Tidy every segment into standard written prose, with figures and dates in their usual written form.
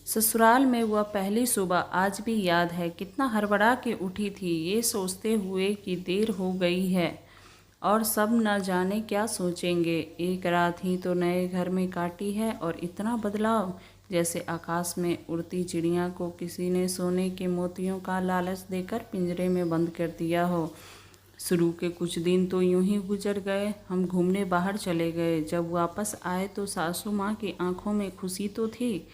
ससुराल में वह पहली सुबह आज भी याद है। कितना हड़बड़ा के उठी थी, ये सोचते हुए कि देर हो गई है और सब न जाने क्या सोचेंगे। एक रात ही तो नए घर में काटी है और इतना बदलाव, जैसे आकाश में उड़ती चिड़िया को किसी ने सोने के मोतियों का लालच देकर पिंजरे में बंद कर दिया हो। शुरू के कुछ दिन तो यूं ही गुजर गए। हम घूमने बाहर चले गए। जब वापस आए तो सासू माँ की आंखों में खुशी तो थी,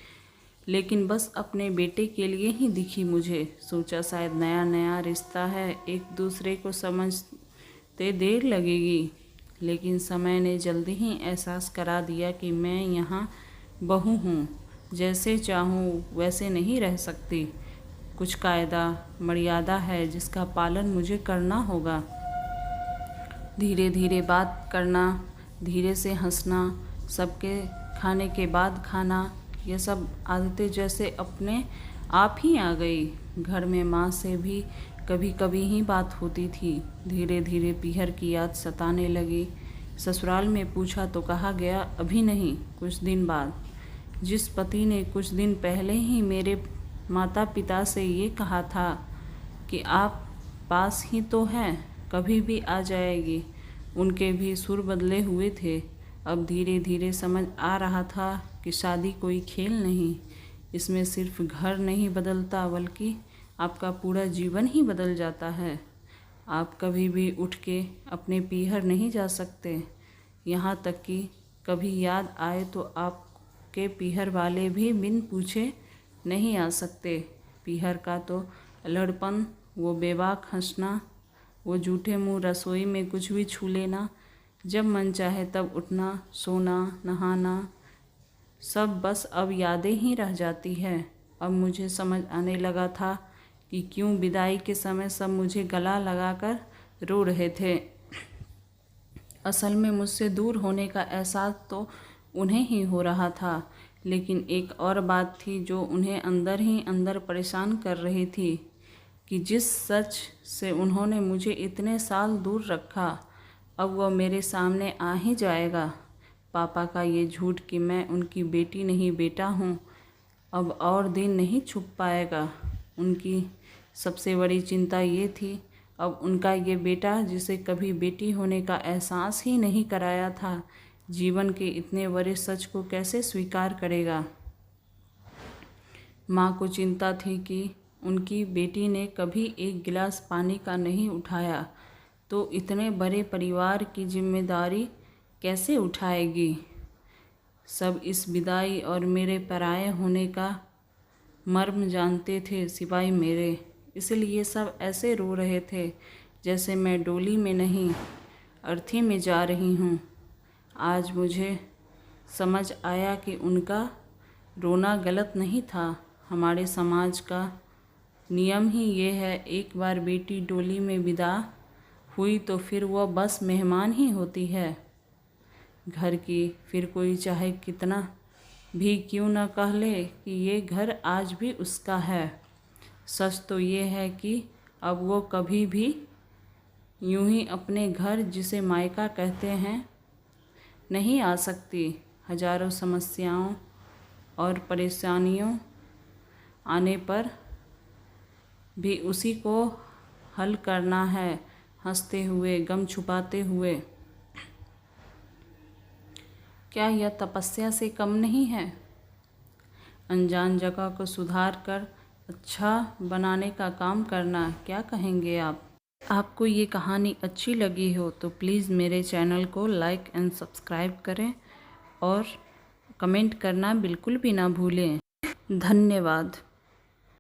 लेकिन बस अपने बेटे के लिए ही दिखी मुझे। सोचा शायद नया नया रिश्ता है, एक दूसरे को समझते देर लगेगी, लेकिन समय ने जल्दी ही एहसास करा दिया कि मैं यहाँ बहू हूँ, जैसे चाहूँ वैसे नहीं रह सकती। कुछ कायदा मर्यादा है जिसका पालन मुझे करना होगा। धीरे धीरे बात करना, धीरे से हंसना, सबके खाने के बाद खाना, ये सब आदतें जैसे अपने आप ही आ गई। घर में माँ से भी कभी कभी ही बात होती थी। धीरे धीरे पीहर की याद सताने लगी। ससुराल में पूछा तो कहा गया अभी नहीं, कुछ दिन बाद। जिस पति ने कुछ दिन पहले ही मेरे माता पिता से ये कहा था कि आप पास ही तो हैं, कभी भी आ जाएगी, उनके भी सुर बदले हुए थे। अब धीरे धीरे समझ आ रहा था कि शादी कोई खेल नहीं, इसमें सिर्फ घर नहीं बदलता बल्कि आपका पूरा जीवन ही बदल जाता है। आप कभी भी उठ के अपने पीहर नहीं जा सकते, यहाँ तक कि कभी याद आए तो आपके पीहर वाले भी बिन पूछे नहीं आ सकते। पीहर का तो लड़पन, वो बेबाक हंसना, वो झूठे मुँह रसोई में कुछ भी छू लेना, जब मन चाहे तब उठना, सोना, नहाना, सब बस अब यादें ही रह जाती है। अब मुझे समझ आने लगा था कि क्यों विदाई के समय सब मुझे गला लगाकर रो रहे थे। असल में मुझसे दूर होने का एहसास तो उन्हें ही हो रहा था, लेकिन एक और बात थी जो उन्हें अंदर ही अंदर परेशान कर रही थी कि जिस सच से उन्होंने मुझे इतने साल दूर रखा, अब वह मेरे सामने आ ही जाएगा। पापा का ये झूठ कि मैं उनकी बेटी नहीं बेटा हूँ, अब और दिन नहीं छुप पाएगा। उनकी सबसे बड़ी चिंता ये थी, अब उनका ये बेटा जिसे कभी बेटी होने का एहसास ही नहीं कराया था, जीवन के इतने बड़े सच को कैसे स्वीकार करेगा। माँ को चिंता थी कि उनकी बेटी ने कभी एक गिलास पानी का नहीं उठाया, तो इतने बड़े परिवार की जिम्मेदारी कैसे उठाएगी। सब इस विदाई और मेरे पराये होने का मर्म जानते थे सिवाय मेरे, इसलिए सब ऐसे रो रहे थे जैसे मैं डोली में नहीं अर्थी में जा रही हूँ। आज मुझे समझ आया कि उनका रोना गलत नहीं था। हमारे समाज का नियम ही ये है, एक बार बेटी डोली में विदा हुई तो फिर वह बस मेहमान ही होती है घर की। फिर कोई चाहे कितना भी क्यों न कह ले कि ये घर आज भी उसका है, सच तो ये है कि अब वो कभी भी यूं ही अपने घर, जिसे मायका कहते हैं, नहीं आ सकती। हजारों समस्याओं और परेशानियों आने पर भी उसी को हल करना है, हंसते हुए, गम छुपाते हुए। क्या यह तपस्या से कम नहीं है? अनजान जगह को सुधार कर अच्छा बनाने का काम करना, क्या कहेंगे आप? आपको ये कहानी अच्छी लगी हो तो प्लीज़ मेरे चैनल को लाइक एंड सब्सक्राइब करें और कमेंट करना बिल्कुल भी ना भूलें। धन्यवाद।